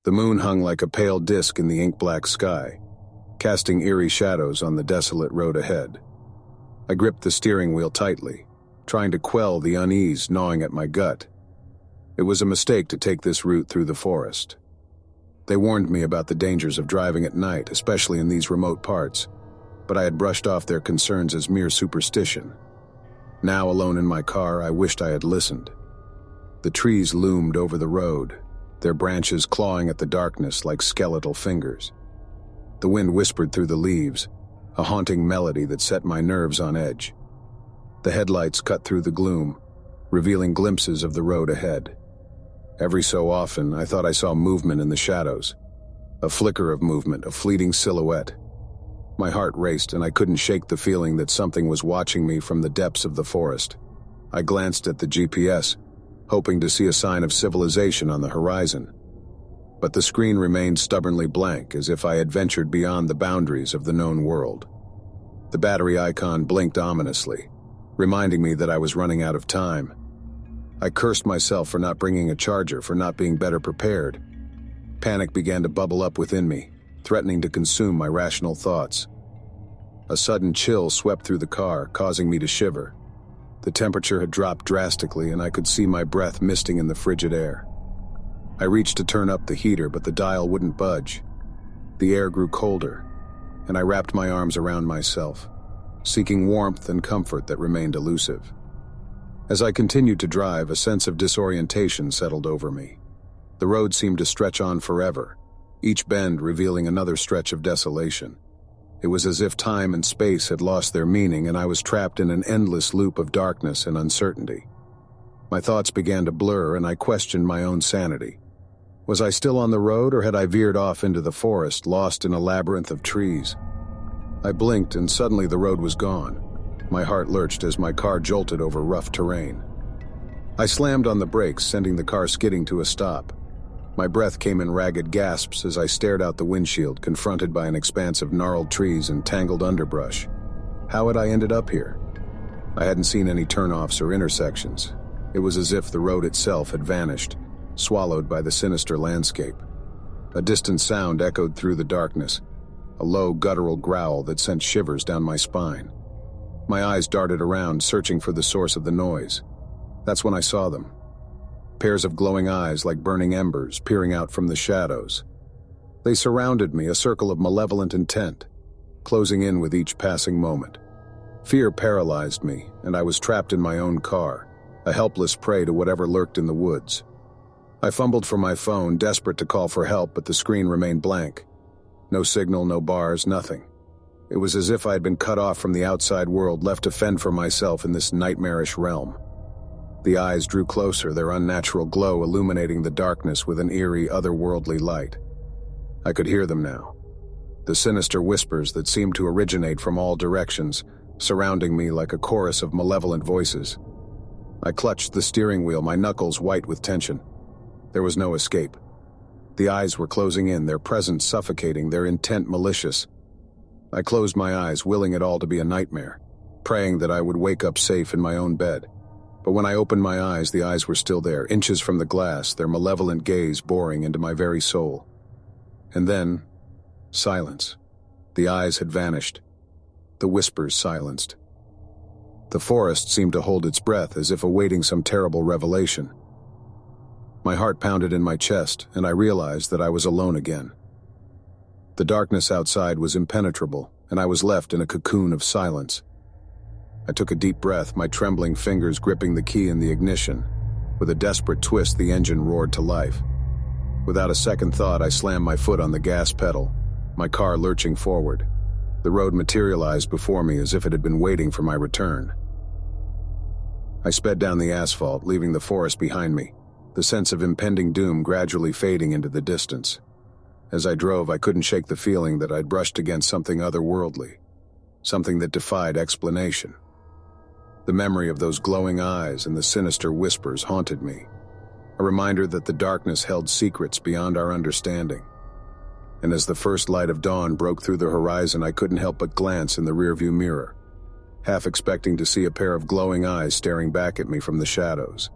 The moon hung like a pale disk in the ink-black sky, casting eerie shadows on the desolate road ahead. I gripped the steering wheel tightly, trying to quell the unease gnawing at my gut. It was a mistake to take this route through the forest. They warned me about the dangers of driving at night, especially in these remote parts, but I had brushed off their concerns as mere superstition. Now, alone in my car, I wished I had listened. The trees loomed over the road, their branches clawing at the darkness like skeletal fingers. The wind whispered through the leaves, a haunting melody that set my nerves on edge. The headlights cut through the gloom, revealing glimpses of the road ahead. Every so often, I thought I saw movement in the shadows. A flicker of movement, a fleeting silhouette. My heart raced, and I couldn't shake the feeling that something was watching me from the depths of the forest. I glanced at the GPS, hoping to see a sign of civilization on the horizon. But the screen remained stubbornly blank, as if I had ventured beyond the boundaries of the known world. The battery icon blinked ominously, reminding me that I was running out of time. I cursed myself for not bringing a charger, for not being better prepared. Panic began to bubble up within me, threatening to consume my rational thoughts. A sudden chill swept through the car, causing me to shiver. The temperature had dropped drastically, and I could see my breath misting in the frigid air. I reached to turn up the heater, but the dial wouldn't budge. The air grew colder, and I wrapped my arms around myself, seeking warmth and comfort that remained elusive. As I continued to drive, a sense of disorientation settled over me. The road seemed to stretch on forever, each bend revealing another stretch of desolation. It was as if time and space had lost their meaning, and I was trapped in an endless loop of darkness and uncertainty. My thoughts began to blur, and I questioned my own sanity. Was I still on the road, or had I veered off into the forest, lost in a labyrinth of trees? I blinked, and suddenly the road was gone. My heart lurched as my car jolted over rough terrain. I slammed on the brakes, sending the car skidding to a stop. My breath came in ragged gasps as I stared out the windshield, confronted by an expanse of gnarled trees and tangled underbrush. How had I ended up here? I hadn't seen any turnoffs or intersections. It was as if the road itself had vanished, swallowed by the sinister landscape. A distant sound echoed through the darkness, a low guttural growl that sent shivers down my spine. My eyes darted around, searching for the source of the noise. That's when I saw them. Pairs of glowing eyes like burning embers peering out from the shadows. They surrounded me, a circle of malevolent intent, closing in with each passing moment. Fear paralyzed me, and I was trapped in my own car, a helpless prey to whatever lurked in the woods. I fumbled for my phone, desperate to call for help, but the screen remained blank. No signal, no bars, nothing. It was as if I had been cut off from the outside world, left to fend for myself in this nightmarish realm. The eyes drew closer, their unnatural glow illuminating the darkness with an eerie, otherworldly light. I could hear them now. The sinister whispers that seemed to originate from all directions, surrounding me like a chorus of malevolent voices. I clutched the steering wheel, my knuckles white with tension. There was no escape. The eyes were closing in, their presence suffocating, their intent malicious. I closed my eyes, willing it all to be a nightmare, praying that I would wake up safe in my own bed. But when I opened my eyes, the eyes were still there, inches from the glass, their malevolent gaze boring into my very soul. And then, silence. The eyes had vanished. The whispers silenced. The forest seemed to hold its breath, as if awaiting some terrible revelation. My heart pounded in my chest, and I realized that I was alone again. The darkness outside was impenetrable, and I was left in a cocoon of silence. I took a deep breath, my trembling fingers gripping the key in the ignition. With a desperate twist, the engine roared to life. Without a second thought, I slammed my foot on the gas pedal, my car lurching forward. The road materialized before me as if it had been waiting for my return. I sped down the asphalt, leaving the forest behind me, the sense of impending doom gradually fading into the distance. As I drove, I couldn't shake the feeling that I'd brushed against something otherworldly, something that defied explanation. The memory of those glowing eyes and the sinister whispers haunted me, a reminder that the darkness held secrets beyond our understanding. And as the first light of dawn broke through the horizon, I couldn't help but glance in the rearview mirror, half expecting to see a pair of glowing eyes staring back at me from the shadows.